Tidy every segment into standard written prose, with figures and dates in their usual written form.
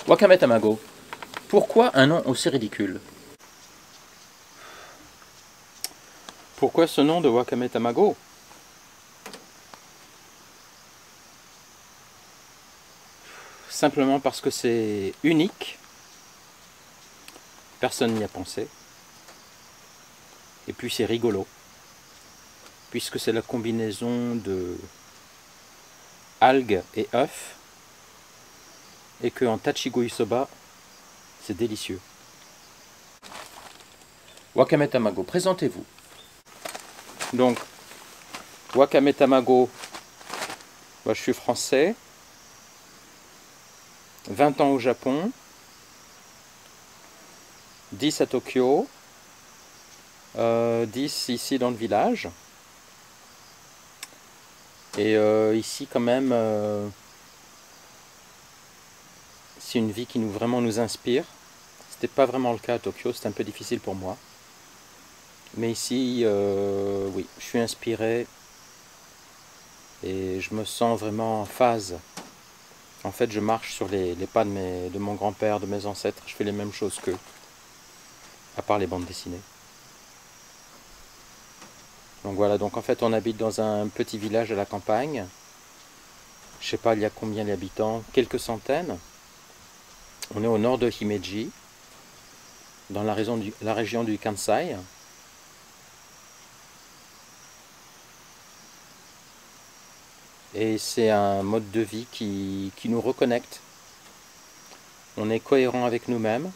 Wakame Tamago, pourquoi un nom aussi ridicule? Pourquoi ce nom de Wakame Tamago? Simplement parce que c'est unique, personne n'y a pensé, et puis c'est rigolo, puisque c'est la combinaison de algues et œufs, et que en Tachigoi Soba, c'est délicieux. Wakame Tamago, présentez-vous. Donc, Wakame Tamago, moi je suis français, 20 ans au Japon, 10 à Tokyo, 10 ici dans le village. Et ici quand même, c'est une vie qui vraiment nous inspire. C'était pas vraiment le cas à Tokyo, c'était un peu difficile pour moi. Mais ici, oui, je suis inspiré et je me sens vraiment en phase. En fait, je marche sur les pas de mon grand-père, de mes ancêtres. Je fais les mêmes choses qu'eux, à part les bandes dessinées. Donc voilà, donc en fait on habite dans un petit village à la campagne. Je sais pas il y a combien d'habitants, quelques centaines. On est au nord de Himeji, dans la région du Kansai. Et c'est un mode de vie qui nous reconnecte. On est cohérent avec nous-mêmes,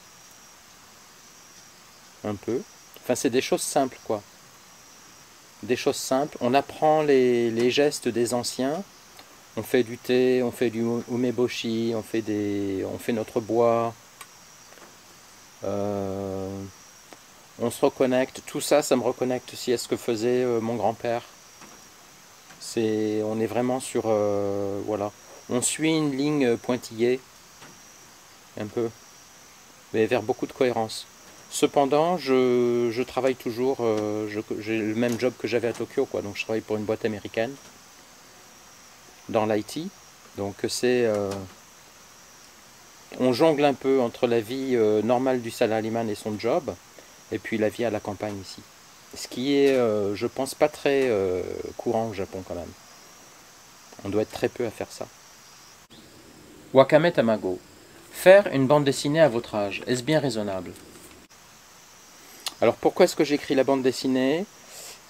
un peu. Enfin c'est des choses simples quoi. Des choses simples. On apprend les gestes des anciens. On fait du thé, on fait du umeboshi, on fait notre bois. On se reconnecte. Tout ça, ça me reconnecte aussi à ce que faisait mon grand-père. On est vraiment sur... voilà. On suit une ligne pointillée, un peu, mais vers beaucoup de cohérence. Cependant, je travaille toujours, j'ai le même job que j'avais à Tokyo, quoi. Donc je travaille pour une boîte américaine, dans l'IT. Donc c'est... on jongle un peu entre la vie normale du salaryman et son job, et puis la vie à la campagne ici. Ce qui est, je pense, pas très courant au Japon quand même. On doit être très peu à faire ça. Wakame Tamago. Faire une bande dessinée à votre âge, est-ce bien raisonnable? Alors pourquoi est-ce que j'écris la bande dessinée?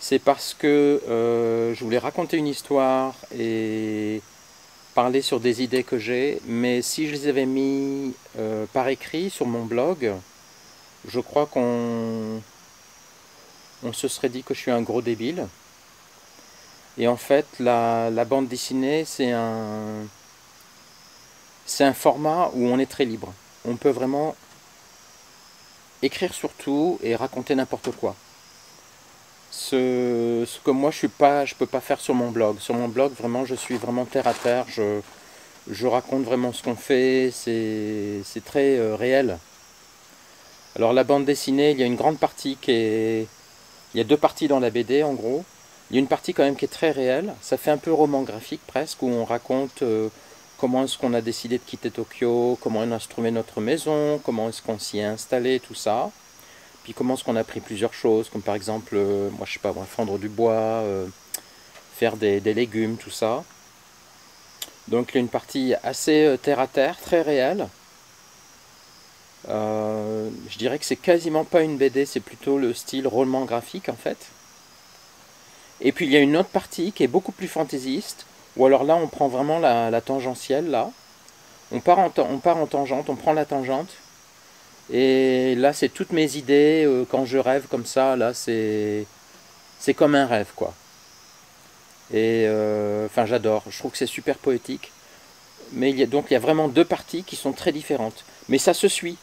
C'est parce que je voulais raconter une histoire et parler sur des idées que j'ai, mais si je les avais mis par écrit sur mon blog, je crois qu'on se serait dit que je suis un gros débile. Et en fait, la bande dessinée, c'est un format où on est très libre. On peut vraiment écrire sur tout et raconter n'importe quoi. Ce que moi je peux pas faire sur mon blog. Sur mon blog, vraiment, je suis vraiment terre à terre. Je raconte vraiment ce qu'on fait. C'est très réel. Alors la bande dessinée, il y a une grande partie qui est... Il y a deux parties dans la BD en gros. Il y a une partie quand même qui est très réelle. Ça fait un peu roman graphique presque, où on raconte comment est-ce qu'on a décidé de quitter Tokyo, comment on a trouvé notre maison, comment est-ce qu'on s'y est installé, tout ça. Puis comment est-ce qu'on a pris plusieurs choses, comme par exemple, moi je sais pas, fendre du bois, faire des légumes, tout ça. Donc il y a une partie assez terre à terre, très réelle. Je dirais que c'est quasiment pas une BD, c'est plutôt le style roman graphique en fait. Et puis il y a une autre partie qui est beaucoup plus fantaisiste, où alors là on prend vraiment la tangentielle là. On part en tangente, on prend la tangente. Et là c'est toutes mes idées, quand je rêve comme ça, là c'est comme un rêve quoi. Et enfin j'adore, je trouve que c'est super poétique. Mais donc il y a vraiment deux parties qui sont très différentes. Mais ça se suit.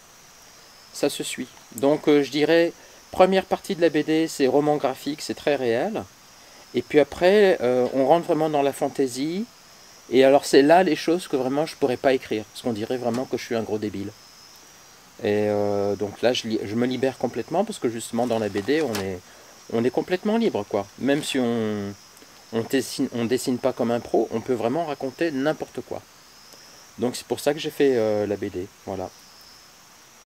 Ça se suit. Donc je dirais, première partie de la BD, c'est roman graphique, c'est très réel. Et puis après, on rentre vraiment dans la fantaisie. Et alors c'est là les choses que vraiment je pourrais pas écrire. Parce qu'on dirait vraiment que je suis un gros débile. Et donc là, je me libère complètement parce que justement dans la BD, on est complètement libre, quoi. Même si on dessine pas comme un pro, on peut vraiment raconter n'importe quoi. Donc c'est pour ça que j'ai fait la BD, voilà.